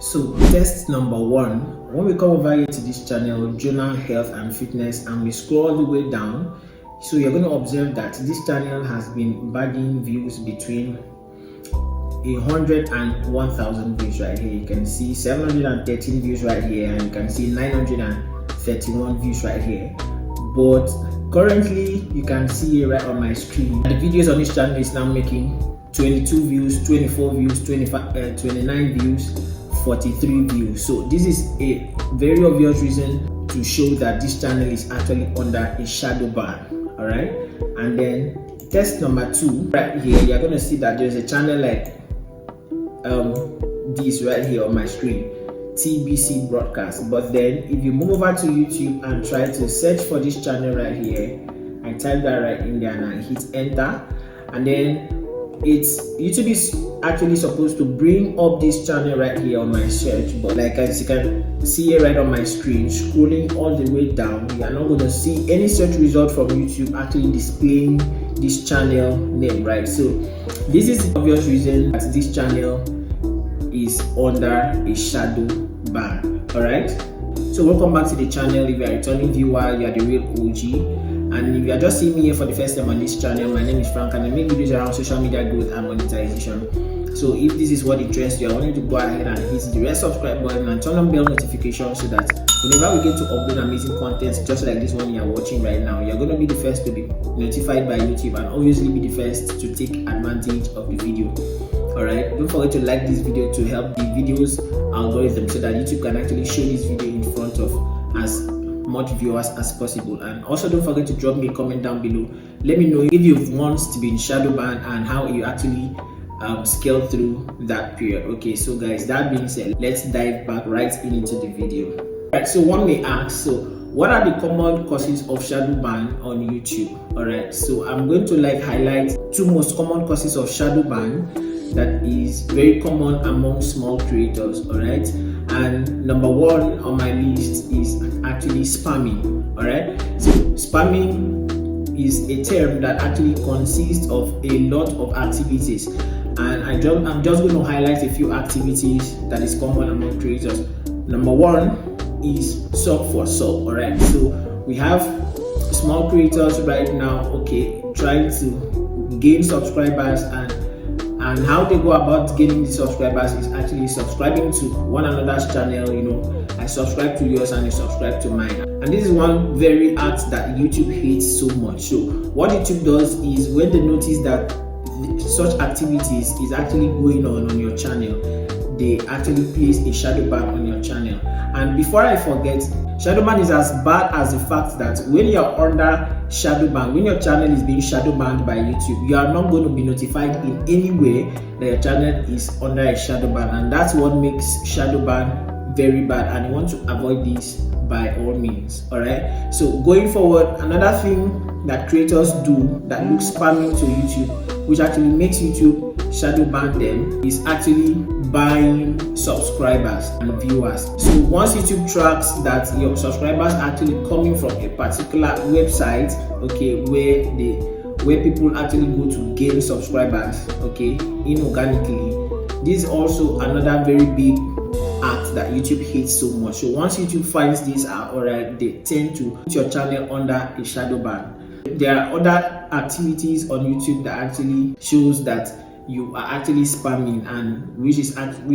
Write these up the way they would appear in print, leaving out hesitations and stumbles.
So test number one, when we come over here to this channel, Journal Health and Fitness, and we scroll all the way down, so you're going to observe that this channel has been bagging views between 100 and 1000 views right here. You can see 713 views right here, and you can see 931 views right here. But currently you can see right on my screen, the videos on this channel is now making 22 views, 24 views, 29 views, 43 views. So this is a very obvious reason to show that this channel is actually under a shadow ban. All right, and then test number two, right here, you're going to see that there's a channel like this right here on my screen, TBC broadcast. But then if you move over to YouTube and try to search for this channel right here, I type that right in there and I hit enter, and then YouTube is actually supposed to bring up this channel right here on my search, but like as you can see here right on my screen, scrolling all the way down, you are not going to see any search result from YouTube actually displaying this channel name, right? So this is the obvious reason that this channel is under a shadow ban. All right, so welcome back to the channel. If you are a returning viewer, you are the real OG. And if you are just seeing me here for the first time on this channel, my name is Frank and I make videos around social media growth and monetization. So if this is what interests you, I want you to go ahead and hit the red subscribe button and turn on bell notifications so that whenever we get to upload amazing content just like this one you are watching right now, you're going to be the first to be notified by YouTube and obviously be the first to take advantage of the video. Alright, don't forget to like this video to help the video's algorithm so that YouTube can actually show this video in front of as much viewers as possible. And also don't forget to drop me a comment down below. Let me know if you want to be in shadow ban and how you actually scale through that period. Okay, so guys, that being said, let's dive back right into the video. Alright, so one may ask, so what are the common causes of shadow ban on YouTube? Alright, so I'm going to highlight two most common causes of shadow ban that is very common among small creators. All right, and number one on my list is actually spamming. All right, so spamming is a term that actually consists of a lot of activities, and I'm just going to highlight a few activities that is common among creators. Number one is sub for sub. All right, so we have small creators right now, okay, trying to gain subscribers, and how they go about gaining the subscribers is actually subscribing to one another's channel. You know, I subscribe to yours and you subscribe to mine, and this is one very act that YouTube hates so much. So what YouTube does is when they notice that such activities is actually going on your channel, they actually place a shadow ban on your channel. And before I forget, shadow ban is as bad as the fact that when you're under shadow ban, when your channel is being shadow banned by YouTube, you are not going to be notified in any way that your channel is under a shadow ban, and that's what makes shadow ban very bad, and you want to avoid this by all means. All right, so going forward, another thing that creators do that looks spamming to YouTube, which actually makes YouTube shadow ban them, is actually buying subscribers and viewers. So once YouTube tracks that your subscribers are actually coming from a particular website, okay, where people actually go to gain subscribers, okay, inorganically, this is also another very big act that YouTube hates so much. So once YouTube finds this out, alright, they tend to put your channel under a shadow ban. There are other activities on YouTube that actually shows that you are actually spamming, and which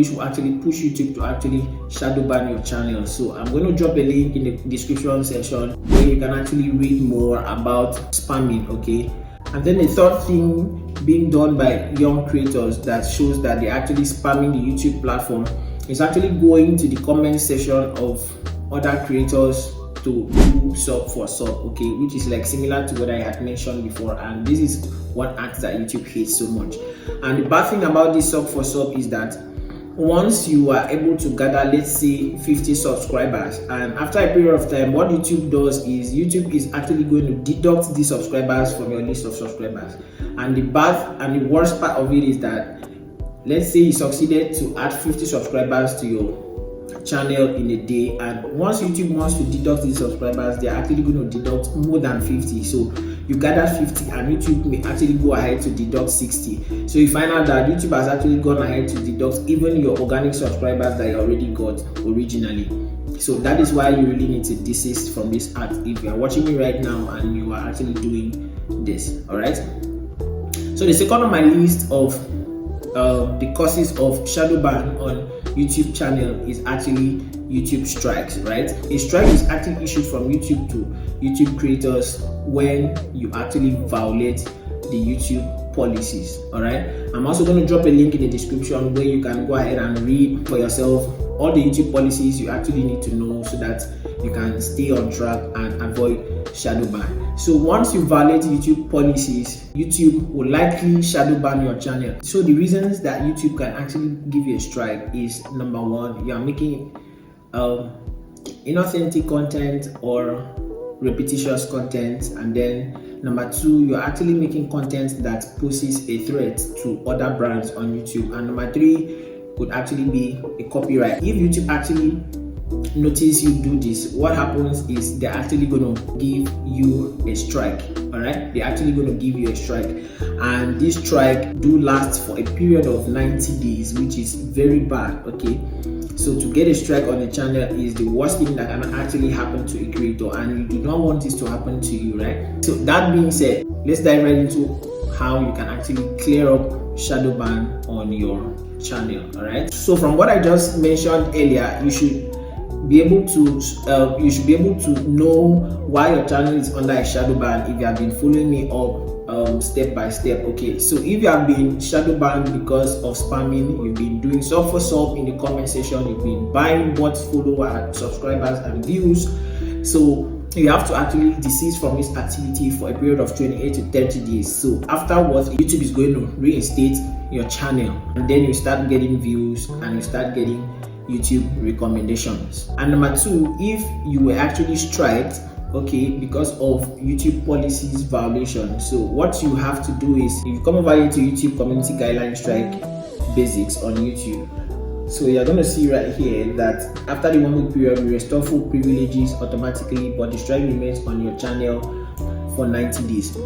will actually push YouTube to actually shadow ban your channel. So I'm going to drop a link in the description section where you can actually read more about spamming. Okay, and then the third thing being done by young creators that shows that they're actually spamming the YouTube platform is actually going to the comment section of other creators to do sub for sub, okay, which is like similar to what I had mentioned before, and this is one act that YouTube hates so much. And the bad thing about this sub for sub is that once you are able to gather, let's say 50 subscribers, and after a period of time, what YouTube does is YouTube is actually going to deduct these subscribers from your list of subscribers. And the bad and the worst part of it is that, let's say you succeeded to add 50 subscribers to your channel in a day, and once YouTube wants to deduct these subscribers, they're actually going to deduct more than 50. So you gather 50 and YouTube may actually go ahead to deduct 60. So you find out that YouTube has actually gone ahead to deduct even your organic subscribers that you already got originally. So that is why you really need to desist from this act if you are watching me right now and you are actually doing this. All right. So the second on my list of the causes of shadow ban on YouTube channel is actually YouTube strikes, right? A strike is actually issued from YouTube to YouTube creators when you actually violate the YouTube policies. All right, I'm also going to drop a link in the description where you can go ahead and read for yourself all the YouTube policies you actually need to know so that you can stay on track and avoid shadow ban. So once you violate YouTube policies, YouTube will likely shadow ban your channel. So the reasons that YouTube can actually give you a strike is, number one, you are making inauthentic content or repetitious content, and then number two, you're actually making content that poses a threat to other brands on YouTube, and number three could actually be a copyright. If YouTube actually notice you do this, what happens is they're actually going to give you a strike. All right, they're actually going to give you a strike, and this strike do last for a period of 90 days, which is very bad. Okay, so to get a strike on a channel is the worst thing that can actually happen to a creator, and you do not want this to happen to you, right? So that being said, let's dive right into how you can actually clear up shadow ban on your channel. All right, so from what I just mentioned earlier, you should be able to know why your channel is under a shadow ban if you have been following me up step by step. Okay, so if you have been shadow banned because of spamming, you've been doing sub for sub in the comment section, you've been buying bots, followers, subscribers and views, so you have to actually desist from this activity for a period of 28 to 30 days. So afterwards, YouTube is going to reinstate your channel, and then you start getting views and you start getting YouTube recommendations. And number two, if you were actually striked, okay, because of YouTube policies violation, so what you have to do is, if you come over here to YouTube community guideline strike basics on YouTube, so you're going to see right here that after the 1 week period, we restore full privileges automatically, but the strike remains on your channel for 90 days.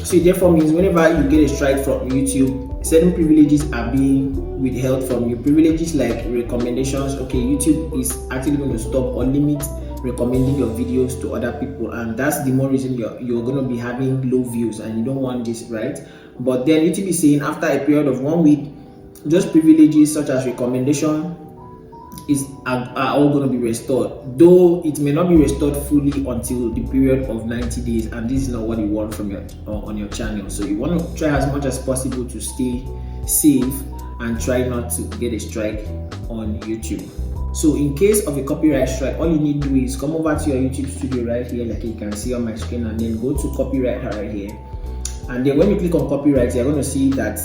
So it therefore means whenever you get a strike from YouTube, certain privileges are being withheld from you. Privileges like recommendations. Okay, YouTube is actually going to stop or limit recommending your videos to other people, and that's the more reason you're going to be having low views, and you don't want this, right? But then YouTube is saying after a period of 1 week, those privileges such as recommendation are all going to be restored, though it may not be restored fully until the period of 90 days, and this is not what you want from your on your channel. So you want to try as much as possible to stay safe and try not to get a strike on YouTube. So in case of a copyright strike, all you need to do is come over to your YouTube studio right here, like you can see on my screen, and then go to copyright right here, and then when you click on copyright, you're going to see that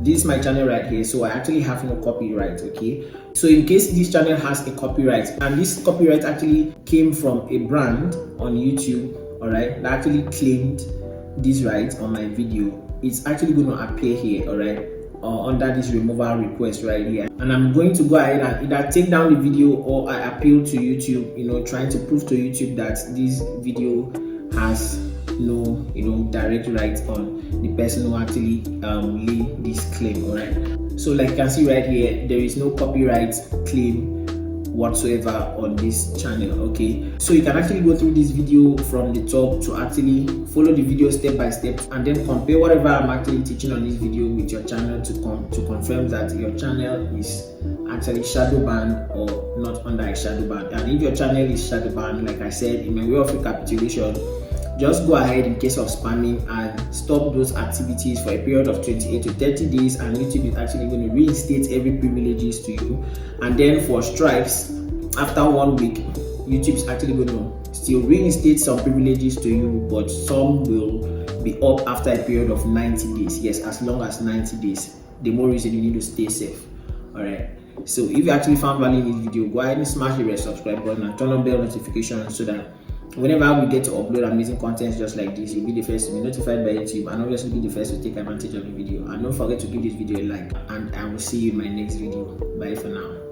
this is my channel right here, so I actually have no copyright. Okay, so in case this channel has a copyright, and this copyright actually came from a brand on YouTube, all right, that actually claimed this right on my video, it's actually going to appear here, all right, under this removal request right here, and I'm going to go ahead and either take down the video or I appeal to YouTube, you know, trying to prove to YouTube that this video has no, direct right on the person who actually laid this claim. All right, so like you can see right here, there is no copyright claim whatsoever on this channel. Okay, so you can actually go through this video from the top to actually follow the video step by step, and then compare whatever I'm actually teaching on this video with your channel to confirm that your channel is actually shadow banned or not under a shadow ban. And if your channel is shadow banned, like I said, in my way of recapitulation, just go ahead in case of spamming and stop those activities for a period of 28 to 30 days, and YouTube is actually going to reinstate every privileges to you. And then for strikes, after 1 week, YouTube is actually going to still reinstate some privileges to you, but some will be up after a period of 90 days. Yes, as long as 90 days. The more reason you need to stay safe. All right, so if you actually found value in this video, go ahead and smash the red subscribe button and turn on bell notifications so that whenever we get to upload amazing content just like this, you'll be the first to be notified by YouTube, and obviously be the first to take advantage of the video. And don't forget to give this video a like, and I will see you in my next video. Bye for now.